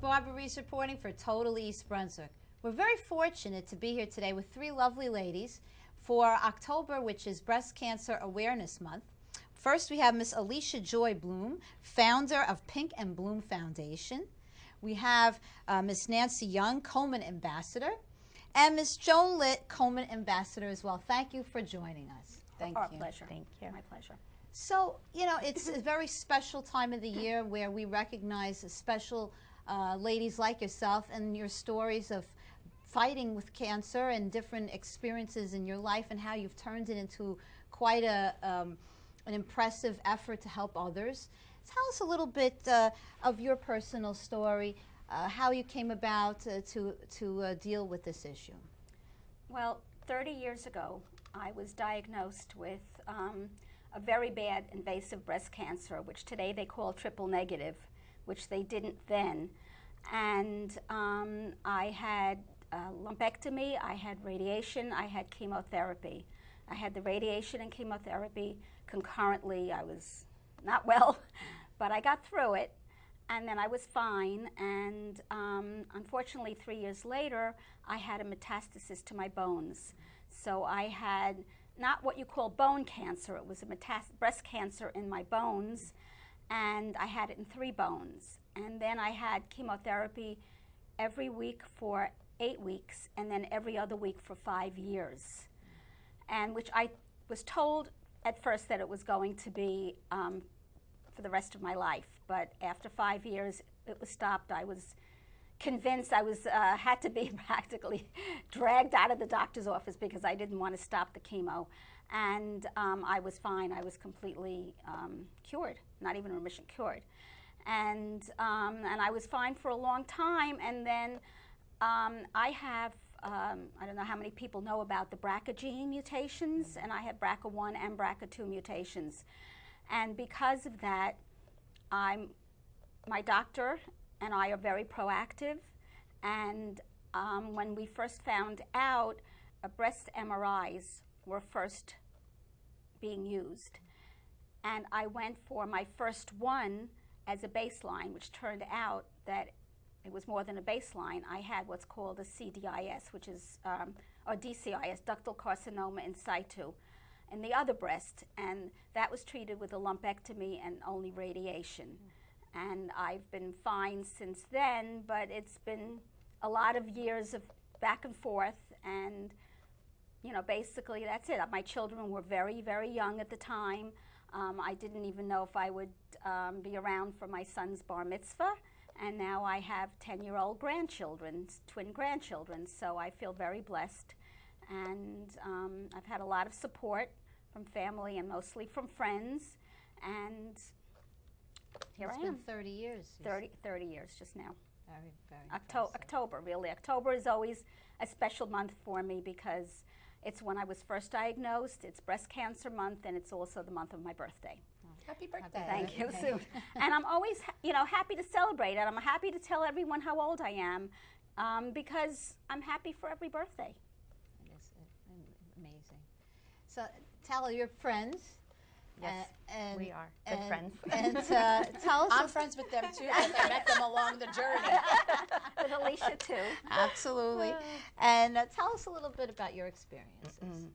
Barbara Reiss reporting for Total East Brunswick. We're very fortunate to be here today with three lovely ladies for October, which is Breast Cancer Awareness Month. First, we have Miss Alecia Joy Bloom, founder of Pink and Bloom Foundation. We have Miss Nancy Young, Komen Ambassador, and Miss Joan Litt, Komen Ambassador as well. Thank you for joining us. Thank you. Our pleasure. Thank you. My pleasure. So, you know, it's a very special time of the year where we recognize special ladies like yourself and your stories of fighting with cancer and different experiences in your life and how you've turned it into quite an impressive effort to help others. Tell us a little bit of your personal story, how you came about to deal with this issue. Well, 30 years ago, I was diagnosed with a very bad invasive breast cancer, which today they call triple negative, which they didn't then. And I had lumpectomy, I had radiation, I had chemotherapy. I had the radiation and chemotherapy concurrently. I was not well, but I got through it, and then I was fine. And unfortunately, 3 years later, I had a metastasis to my bones. So I had not what you call bone cancer, it was a breast cancer in my bones, and I had it in 3 bones. And then I had chemotherapy every week for 8 weeks, and then every other week for 5 years. And which I was told at first that it was going to be for the rest of my life. But after 5 years, it was stopped. I was convinced I was had to be practically dragged out of the doctor's office because I didn't want to stop the chemo. And I was fine. I was completely cured, not even remission, cured. And I was fine for a long time. And then I have, I don't know how many people know about the BRCA gene mutations, and I have BRCA1 and BRCA2 mutations. And because of that, my doctor and I are very proactive. And when we first found out, breast MRIs were first being used. And I went for my first one as a baseline, which turned out that it was more than a baseline. I had what's called a CDIS, which is, or DCIS, ductal carcinoma in situ, in the other breast. And that was treated with a lumpectomy and only radiation. And I've been fine since then, but it's been a lot of years of back and forth. And, you know, basically that's it. My children were very, very young at the time. I didn't even know if I would be around for my son's bar mitzvah. And now I have 10-year-old grandchildren, twin grandchildren, so I feel very blessed. And I've had a lot of support from family and mostly from friends. And here I am. It's been 30 years. 30 years just now. Very, very October, really. October is always a special month for me because it's when I was first diagnosed, it's breast cancer month, and it's also the month of my birthday. Happy birthday. Thank you, Sue. And I'm always, you know, happy to celebrate it. I'm happy to tell everyone how old I am because I'm happy for every birthday. It is amazing. So tell your friends. Yes, we are good friends. And tell us. I'm friends with them too, because I met them along the journey. With Alecia too. Absolutely. And tell us a little bit about your experiences.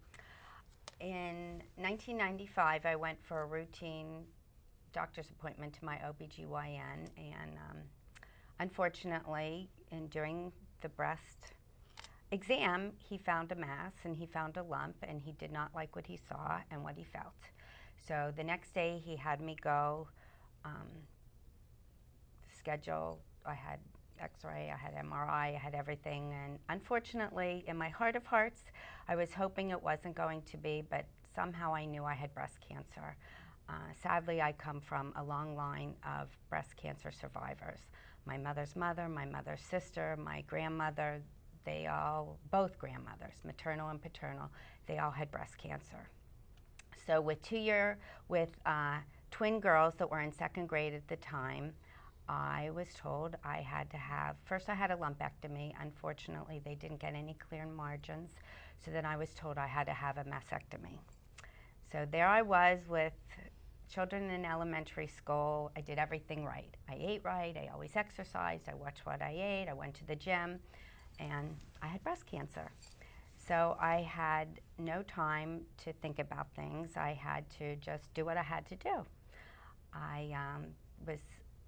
In 1995, I went for a routine doctor's appointment to my OBGYN, and unfortunately, during the breast exam, he found a mass and he found a lump, and he did not like what he saw and what he felt. So the next day, he had me go schedule. I had X-ray, I had MRI, I had everything, and unfortunately, in my heart of hearts, I was hoping it wasn't going to be, but somehow I knew I had breast cancer. Sadly, I come from a long line of breast cancer survivors. My mother's mother, my mother's sister, my grandmother, they all, both grandmothers, maternal and paternal, they all had breast cancer. So with twin girls that were in 2nd grade at the time, I was told I had to have, first I had a lumpectomy. Unfortunately, they didn't get any clear margins. So then I was told I had to have a mastectomy. So there I was with children in elementary school. I did everything right. I ate right, I always exercised, I watched what I ate, I went to the gym, and I had breast cancer. So I had no time to think about things. I had to just do what I had to do. I was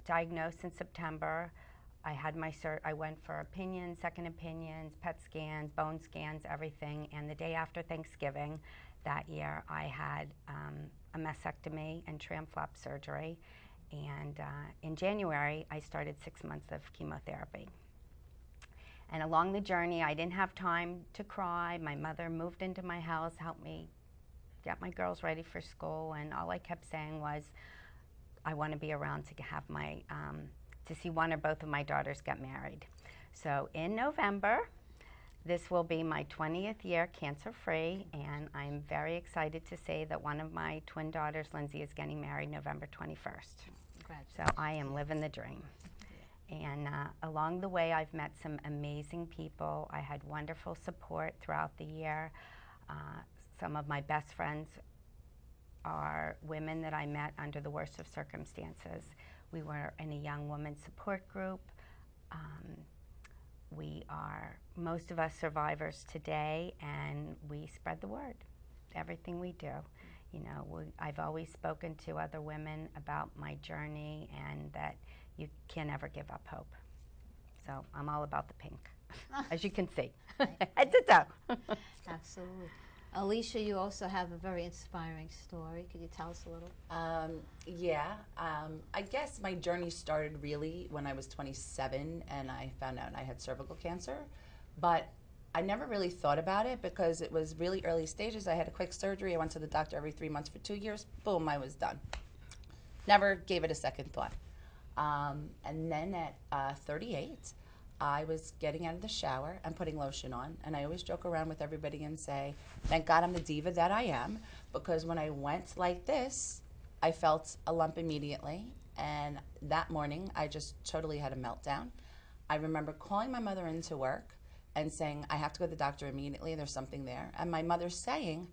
diagnosed in September. I had my I went for opinions, second opinions, PET scans, bone scans, everything. And the day after Thanksgiving that year, I had a mastectomy and tram flap surgery. And in January, I started 6 months of chemotherapy. And along the journey, I didn't have time to cry. My mother moved into my house, helped me get my girls ready for school, and all I kept saying was, I want to be around to have my, to see one or both of my daughters get married. So in November, this will be my 20th year cancer-free, and I'm very excited to say that one of my twin daughters, Lindsay, is getting married November 21st. So I am living the dream. And along the way, I've met some amazing people. I had wonderful support throughout the year. Some of my best friends are women that I met under the worst of circumstances. We were in a young women's support group. Most of us survivors today, and we spread the word, everything we do. You know, I've always spoken to other women about my journey and that you can never give up hope. So I'm all about the pink, as you can see. Head to toe. Absolutely. Alecia, you also have a very inspiring story. Could you tell us a little? I guess my journey started really when I was 27 and I found out I had cervical cancer. But I never really thought about it because it was really early stages. I had a quick surgery. I went to the doctor every 3 months for 2 years. Boom, I was done. Never gave it a second thought. And then at 38, I was getting out of the shower and putting lotion on. And I always joke around with everybody and say, thank God I'm the diva that I am. Because when I went like this, I felt a lump immediately. And that morning, I just totally had a meltdown. I remember calling my mother into work and saying, I have to go to the doctor immediately. There's something there. And my mother saying,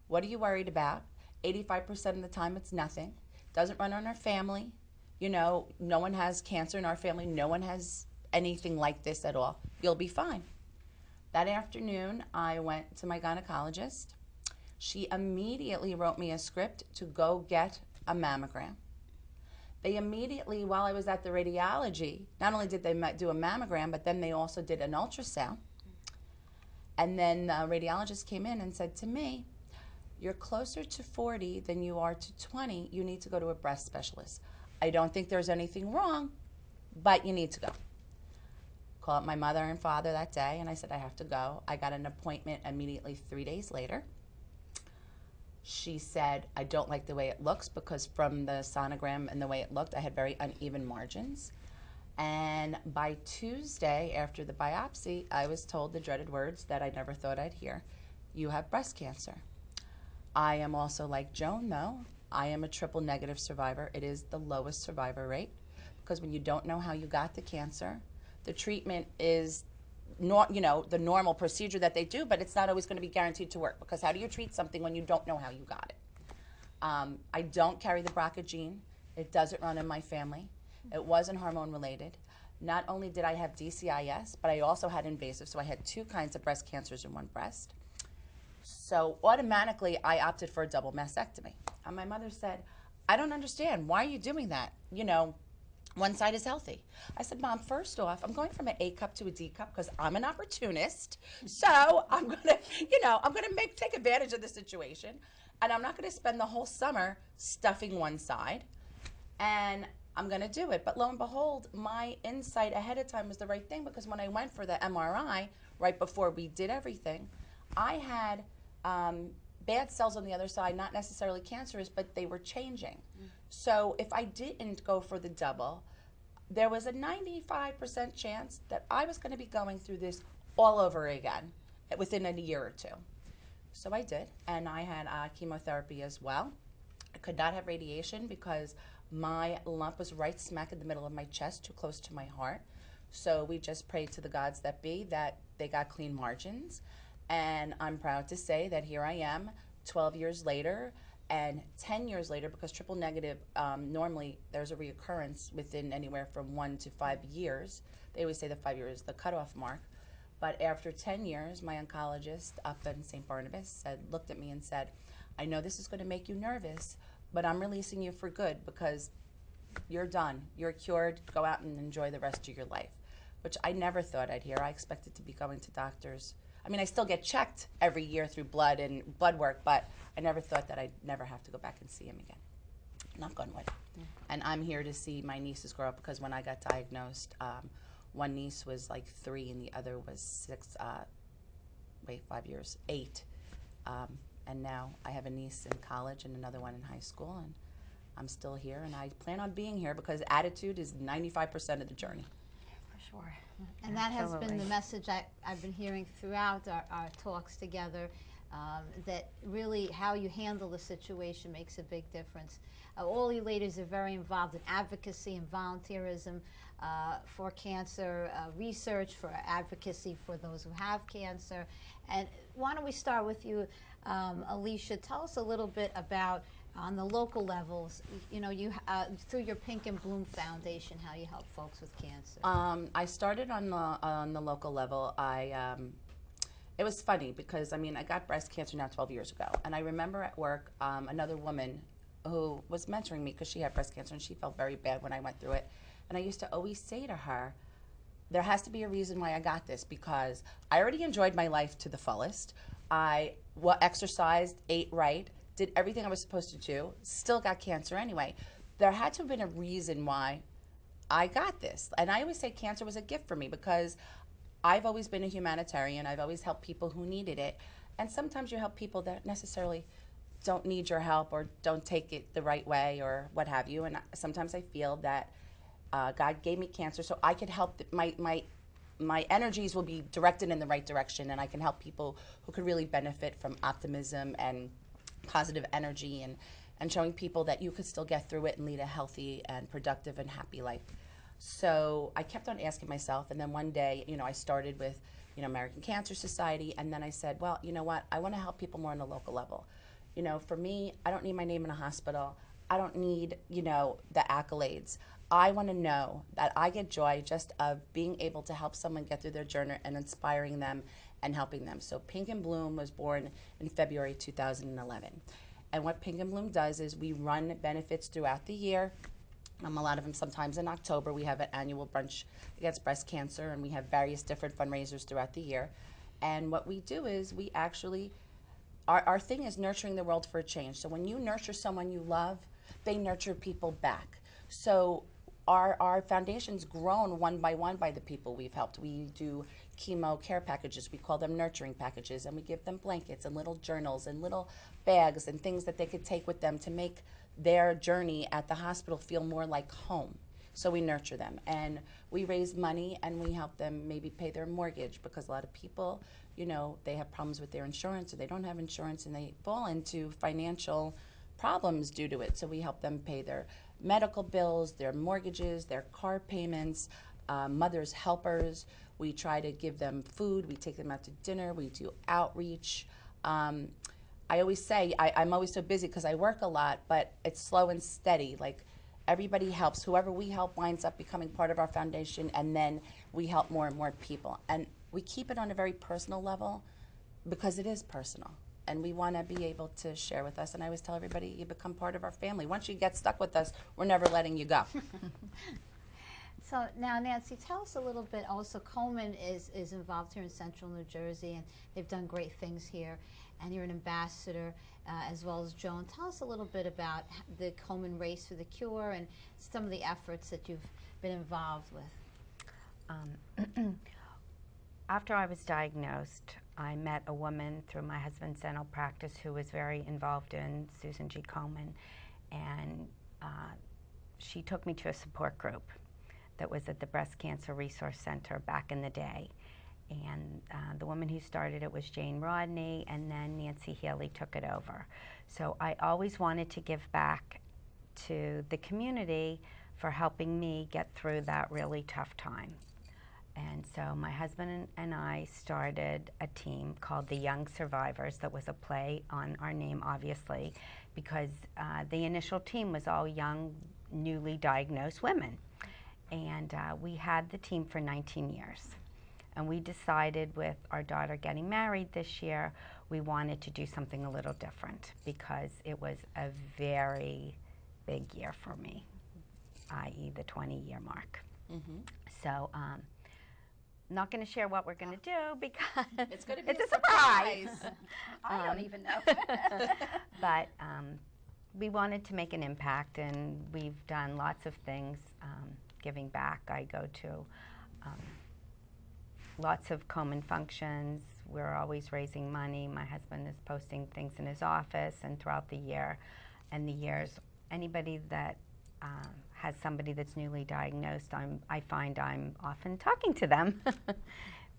what are you worried about? 85% of the time, it's nothing. Doesn't run on our family. You know, no one has cancer in our family. No one has anything like this at all. You'll be fine. That afternoon, I went to my gynecologist. She immediately wrote me a script to go get a mammogram. They immediately, while I was at the radiology, not only did they do a mammogram, but then they also did an ultrasound. And then the radiologist came in and said to me, you're closer to 40 than you are to 20. You need to go to a breast specialist. I don't think there's anything wrong, but you need to go. Called up my mother and father that day, and I said, I have to go. I got an appointment immediately 3 days later. She said, I don't like the way it looks because from the sonogram and the way it looked, I had very uneven margins. And by Tuesday, after the biopsy, I was told the dreaded words that I never thought I'd hear. You have breast cancer. I am also like Joan, though. I am a triple negative survivor. It is the lowest survivor rate because when you don't know how you got the cancer, the treatment is not, you know, the normal procedure that they do, but it's not always going to be guaranteed to work because how do you treat something when you don't know how you got it? I don't carry the BRCA gene. It doesn't run in my family. It wasn't hormone related. Not only did I have DCIS, but I also had invasive, so I had 2 kinds of breast cancers in one breast. So automatically, I opted for a double mastectomy. And my mother said, I don't understand. Why are you doing that? You know, one side is healthy. I said, Mom, first off, I'm going from an A cup to a D cup because I'm an opportunist. So I'm going to, you know, I'm going to take advantage of the situation. And I'm not going to spend the whole summer stuffing one side. And I'm going to do it. But lo and behold, my insight ahead of time was the right thing because when I went for the MRI, right before we did everything, I had bad cells on the other side, not necessarily cancerous, but they were changing. So if I didn't go for the double, there was a 95% chance that I was going to be going through this all over again within a year or 2. So I did, and I had chemotherapy as well. I could not have radiation because my lump was right smack in the middle of my chest, too close to my heart. So we just prayed to the gods that be that they got clean margins. And I'm proud to say that here I am 12 years later, And 10 years later, because triple negative, normally there's a reoccurrence within anywhere from 1 to 5 years. They always say the 5 years is the cutoff mark. But after 10 years, my oncologist up in St. Barnabas looked at me and said, I know this is going to make you nervous, but I'm releasing you for good because you're done. You're cured. Go out and enjoy the rest of your life, which I never thought I'd hear. I expected to be going to doctors. I mean, I still get checked every year through blood and blood work, but I never thought that I'd never have to go back and see him again. Knock on wood. And I'm here to see my nieces grow up because when I got diagnosed, one niece was like 3 and the other was 8. And now I have a niece in college and another one in high school, and I'm still here, and I plan on being here because attitude is 95% of the journey. For sure. And that has Absolutely. been the message I've been hearing throughout our talks together, that really how you handle the situation makes a big difference. All you ladies are very involved in advocacy and volunteerism for cancer, research for advocacy for those who have cancer. And why don't we start with you, Alecia? Tell us a little bit about on the local levels, you know, you through your Pink and Bloom Foundation, how you help folks with cancer. I started on the local level. It was funny because, I mean, I got breast cancer now 12 years ago. And I remember at work, another woman who was mentoring me because she had breast cancer and she felt very bad when I went through it. And I used to always say to her, there has to be a reason why I got this because I already enjoyed my life to the fullest. I exercised, ate right, did everything I was supposed to do, still got cancer anyway. There had to have been a reason why I got this. And I always say cancer was a gift for me because I've always been a humanitarian. I've always helped people who needed it. And sometimes you help people that necessarily don't need your help or don't take it the right way or what have you. And sometimes I feel that God gave me cancer so I could help my energies will be directed in the right direction, and I can help people who could really benefit from optimism and positive energy and showing people that you could still get through it and lead a healthy and productive and happy life. So I kept on asking myself, and then one day, you know, I started with, you know, American Cancer Society, and then I said, well, you know what, I want to help people more on a local level. You know, for me, I don't need my name in a hospital. I don't need, you know, the accolades. I want to know that I get joy just of being able to help someone get through their journey and inspiring them and helping them. So Pink and Bloom was born in February 2011. And what Pink and Bloom does is we run benefits throughout the year. A lot of them sometimes in October. We have an annual brunch against breast cancer, and we have various different fundraisers throughout the year. And what we do is we actually, our thing is nurturing the world for a change. So when you nurture someone you love, they nurture people back. So our foundation's grown one by the people we've helped. We do chemo care packages. We call them nurturing packages, and we give them blankets and little journals and little bags and things that they could take with them to make their journey at the hospital feel more like home. So we nurture them, and we raise money, and we help them maybe pay their mortgage, because a lot of people, you know, they have problems with their insurance, or they don't have insurance, and they fall into financial problems due to it. So we help them pay their medical bills, their mortgages, their car payments, mother's helpers. We try to give them food. We take them out to dinner. We do outreach. I always say I'm always so busy because I work a lot, but it's slow and steady. Like, everybody helps. Whoever we help winds up becoming part of our foundation, and then we help more and more people. And we keep it on a very personal level because it is personal. And we want to be able to share with us. And I always tell everybody, you become part of our family. Once you get stuck with us, we're never letting you go. So now, Nancy, tell us a little bit. Also, Komen is involved here in Central New Jersey, and they've done great things here. And you're an ambassador, as well as Joan. Tell us a little bit about the Komen Race for the Cure and some of the efforts that you've been involved with. After I was diagnosed, I met a woman through my husband's dental practice who was very involved in Susan G. Komen, and she took me to a support group that was at the Breast Cancer Resource Center back in the day. And the woman who started it was Jane Rodney, and then Nancy Healy took it over. So I always wanted to give back to the community for helping me get through that really tough time. And so my husband and I started a team called the Young Survivors. That was a play on our name, obviously, because the initial team was all young, newly diagnosed women. And we had the team for 19 years. And we decided, with our daughter getting married this year, we wanted to do something a little different because it was a very big year for me, i.e. the 20-year mark. Mm-hmm. So not going to share what we're going to do because It's going to be it's a a surprise. I don't even know. But we wanted to make an impact, and we've done lots of things giving back. I go to lots of Komen functions. We're always raising money. My husband is posting things in his office and throughout the year. And the years, anybody that has somebody that's newly diagnosed, I find I'm often talking to them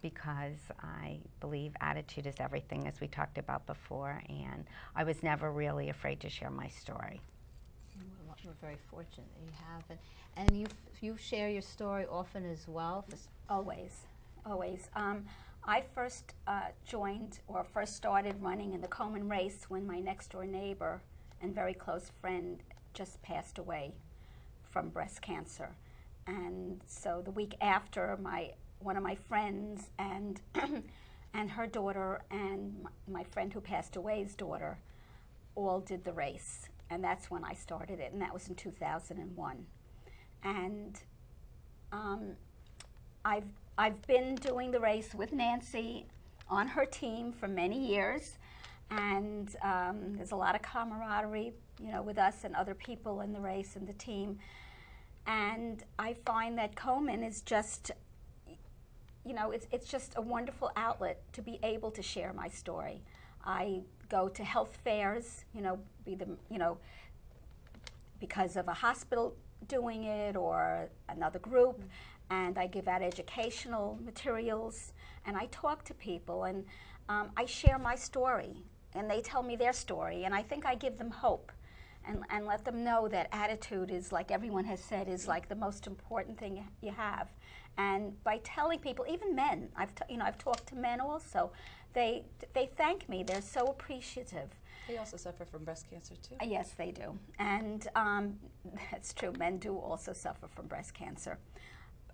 because I believe attitude is everything, as we talked about before, and I was never really afraid to share my story. We're very fortunate that you have, and you share your story often as well. Always, always. I first joined or first started running in the Komen race when my next door neighbor and very close friend just passed away from breast cancer. And so the week after, one of my friends and and her daughter and my friend who passed away's daughter all did the race. And that's when I started it, and that was in 2001. And I've been doing the race with Nancy on her team for many years, and there's a lot of camaraderie, you know, with us and other people in the race and the team. And I find that Komen is just, you know, it's just a wonderful outlet to be able to share my story. I go to health fairs, you know, because of a hospital doing it or another group, and I give out educational materials, and I talk to people, and I share my story, and they tell me their story, and I think I give them hope and let them know that attitude is, like everyone has said, is like the most important thing you have. And by telling people, even men, I've talked to men also, they thank me. They're so appreciative. They also suffer from breast cancer too. Yes, they do, and that's true. Men do also suffer from breast cancer,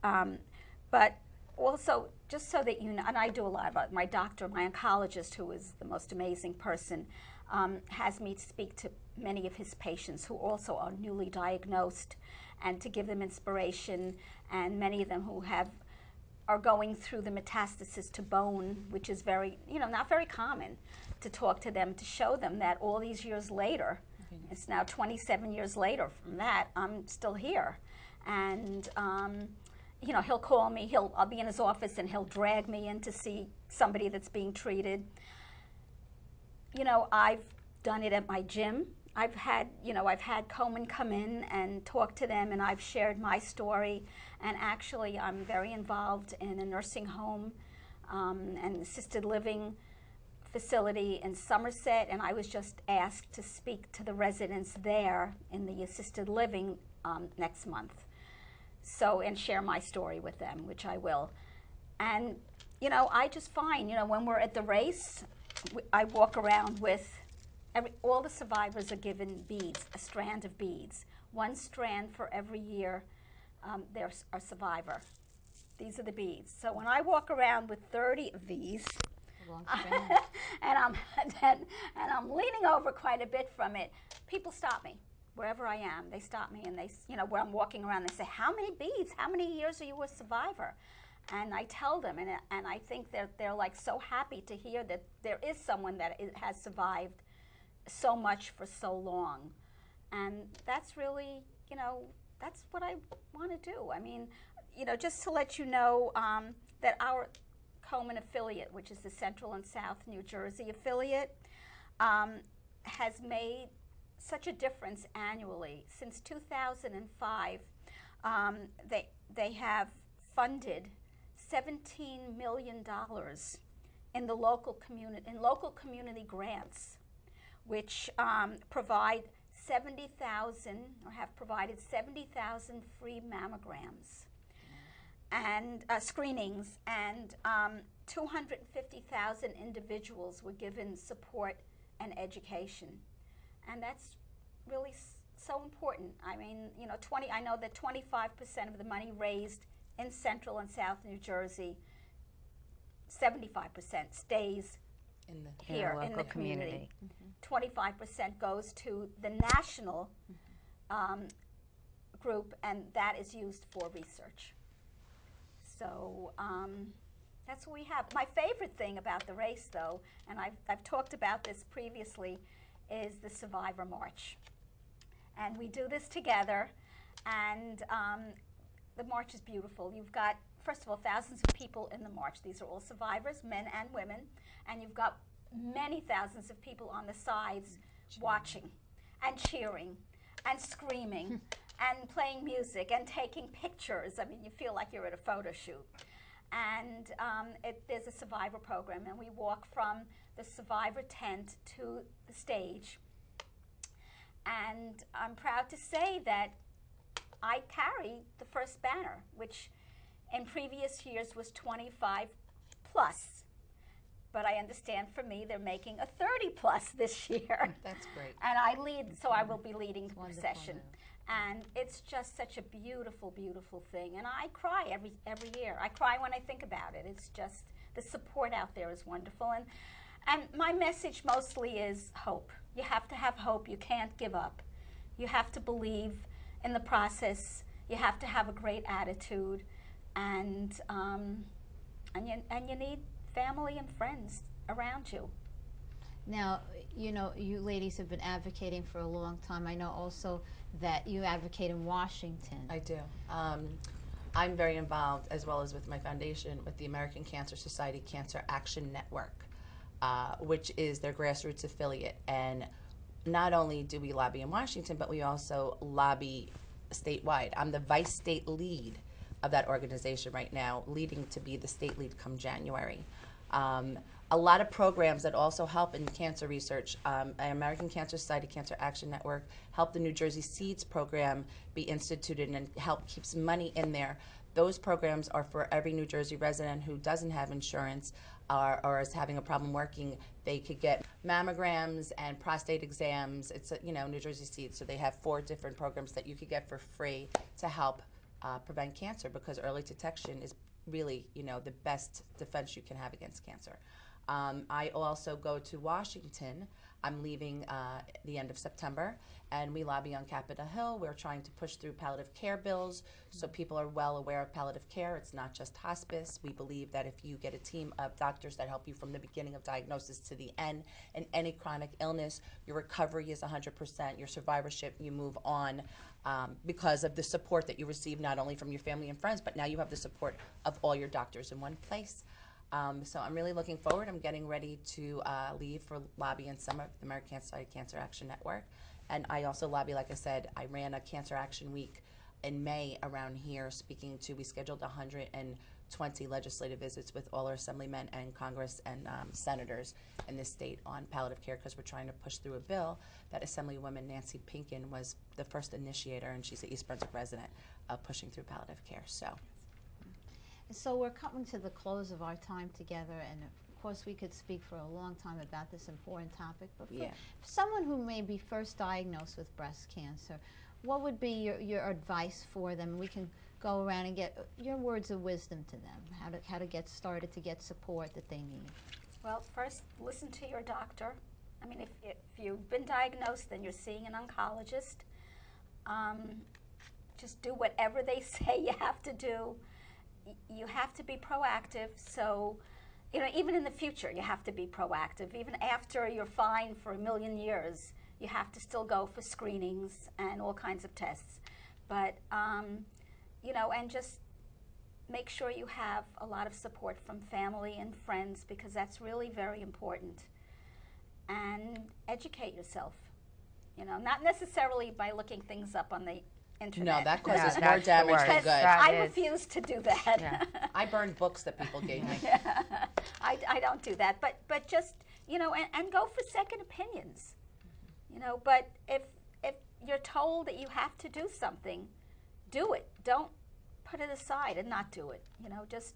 but also, just so that you know, and I do a lot about my doctor, my oncologist, who is the most amazing person, has me speak to many of his patients who also are newly diagnosed, and to give them inspiration, and many of them who are going through the metastasis to bone, which is very, not very common, to talk to them, to show them that all these years later, it's now 27 years later from that, I'm still here. And he'll call me, I'll be in his office and he'll drag me in to see somebody that's being treated. I've done it at my gym. I've had Komen come in and talk to them, and I've shared my story. And actually, I'm very involved in a nursing home and assisted living facility in Somerset, and I was just asked to speak to the residents there in the assisted living next month. And share my story with them, which I will. And, I just find, when we're at the race, I walk around with all the survivors are given beads, a strand of beads. One strand for every year there's a survivor. These are the beads. So when I walk around with 30 of these, and I'm leaning over quite a bit from it, people stop me. Wherever I am, they stop me, and they, where I'm walking around, they say, "How many beads? How many years are you a survivor?" And I tell them, and I think they're like so happy to hear that there is someone that has survived so much for so long. And that's really, that's what I want to do. I mean, just to let you know that our Komen affiliate, which is the Central and South New Jersey affiliate, has made such a difference annually. Since 2005, they have funded $17 million in the local community grants, which provide 70,000 or have provided 70,000 free mammograms. and screenings, and 250,000 individuals were given support and education, and that's really so important. I mean, you know, I know that 25% of the money raised in Central and South New Jersey, 75% stays here in the community. 25% goes to the national group, and that is used for research. So that's what we have. My favorite thing about the race, though, and I've talked about this previously, is the Survivor March. And we do this together, and the march is beautiful. You've got, first of all, thousands of people in the march. These are all survivors, men and women, and you've got many thousands of people on the sides watching and cheering and screaming and playing music and taking pictures. I mean, you feel like you're at a photo shoot. And there's a survivor program, and we walk from the survivor tent to the stage. And I'm proud to say that I carry the first banner, which in previous years was 25 plus. But I understand for me they're making a 30 plus this year. That's great. And I lead, so I will be leading the procession. And it's just such a beautiful, beautiful thing. And I cry every year. I cry when I think about it. It's just, the support out there is wonderful. And my message mostly is hope. You have to have hope. You can't give up. You have to believe in the process. You have to have a great attitude. And you need family and friends around you. Now, you know, you ladies have been advocating for a long time. I know also that you advocate in Washington. I do. I'm very involved, as well as with my foundation, with the American Cancer Society Cancer Action Network, which is their grassroots affiliate. And not only do we lobby in Washington, but we also lobby statewide. I'm the vice state lead of that organization right now, leading to be the state lead come January. A lot of programs that also help in cancer research. American Cancer Society Cancer Action Network helped the New Jersey Seeds program be instituted and help keep some money in there. Those programs are for every New Jersey resident who doesn't have insurance or is having a problem working. They could get mammograms and prostate exams. It's New Jersey Seeds, so they have 4 different programs that you could get for free to help prevent cancer, because early detection is really, the best defense you can have against cancer. I also go to Washington. I'm leaving the end of September, and we lobby on Capitol Hill. We're trying to push through palliative care bills so people are well aware of palliative care. It's not just hospice. We believe that if you get a team of doctors that help you from the beginning of diagnosis to the end, in any chronic illness, your recovery is 100%, your survivorship, you move on because of the support that you receive not only from your family and friends, but now you have the support of all your doctors in one place. So I'm really looking forward. I'm getting ready to leave for lobby in summer, the American Cancer Society Cancer Action Network. And I also lobby, like I said, I ran a Cancer Action Week in May around here, we scheduled 120 legislative visits with all our assemblymen and Congress and senators in this state on palliative care, because we're trying to push through a bill that Assemblywoman Nancy Pinkin was the first initiator, and she's an East Brunswick resident, of pushing through palliative care. So we're coming to the close of our time together, and of course we could speak for a long time about this important topic, but for someone who may be first diagnosed with breast cancer, what would be your advice for them? We can go around and get your words of wisdom to them, how to get started, to get support that they need. Well, first, listen to your doctor. I mean, if you've been diagnosed, then you're seeing an oncologist. Just do whatever they say you have to do. You have to be proactive, so even in the future you have to be proactive. Even after you're fine for 1,000,000 years, you have to still go for screenings and all kinds of tests. But and just make sure you have a lot of support from family and friends, because that's really very important. And educate yourself, not necessarily by looking things up on the internet. No, that causes more damage than good. I refuse to do that. Yeah. I burned books that people gave me. I don't do that, but just and go for second opinions. But if you're told that you have to do something, do it. Don't put it aside and not do it. You know, just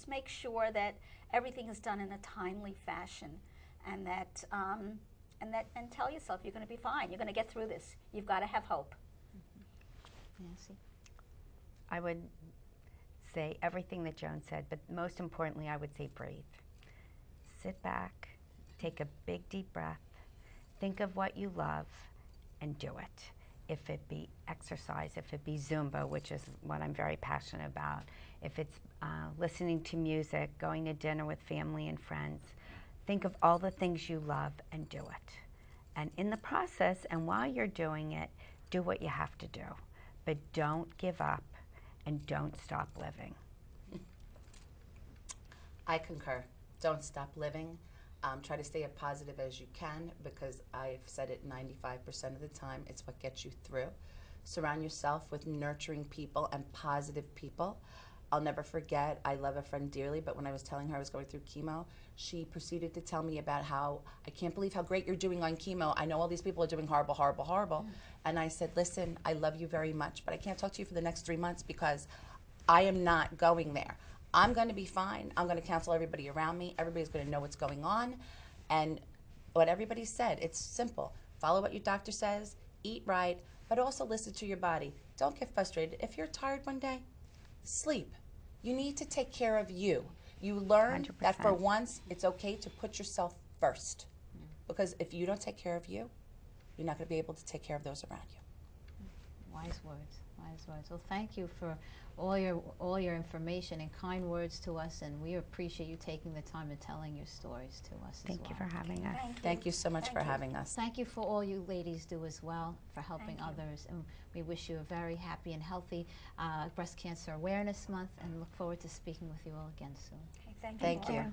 make sure that everything is done in a timely fashion, and that and tell yourself you're going to be fine. You're going to get through this. You've got to have hope. Nancy? I would say everything that Joan said, but most importantly, I would say breathe. Sit back, take a big deep breath, think of what you love, and do it. If it be exercise, if it be Zumba, which is what I'm very passionate about, if it's listening to music, going to dinner with family and friends, think of all the things you love and do it. And in the process, and while you're doing it, do what you have to do. But don't give up and don't stop living. I concur. Don't stop living. Try to stay as positive as you can, because I've said it 95% of the time, it's what gets you through. Surround yourself with nurturing people and positive people. I'll never forget, I love a friend dearly, but when I was telling her I was going through chemo, she proceeded to tell me about how, I can't believe how great you're doing on chemo. I know all these people are doing horrible, horrible, horrible. And I said, listen, I love you very much, but I can't talk to you for the next 3 months because I am not going there. I'm going to be fine. I'm going to counsel everybody around me. Everybody's going to know what's going on. And what everybody said, it's simple. Follow what your doctor says, eat right, but also listen to your body. Don't get frustrated. If you're tired one day, sleep. You need to take care of you. You learn 100%. that for once, it's okay to put yourself first. Because if you don't take care of you, you're not going to be able to take care of those around you. Wise words, wise words. Well, thank you for all your information and kind words to us, and we appreciate you taking the time and telling your stories to us. Thank you for having us. Thank you so much for having us. Thank you for all you ladies do as well, for helping Thank you. others, and we wish you a very happy and healthy Breast Cancer Awareness Month, and look forward to speaking with you all again soon. Okay, Thank you.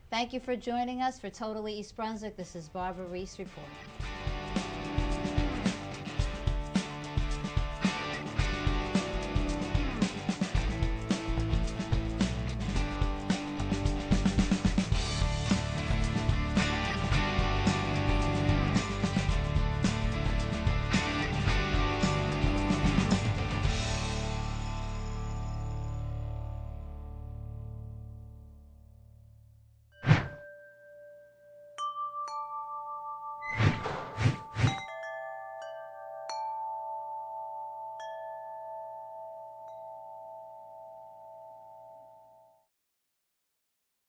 Thank you for joining us for Totally East Brunswick. This is Barbara Reiss reporting.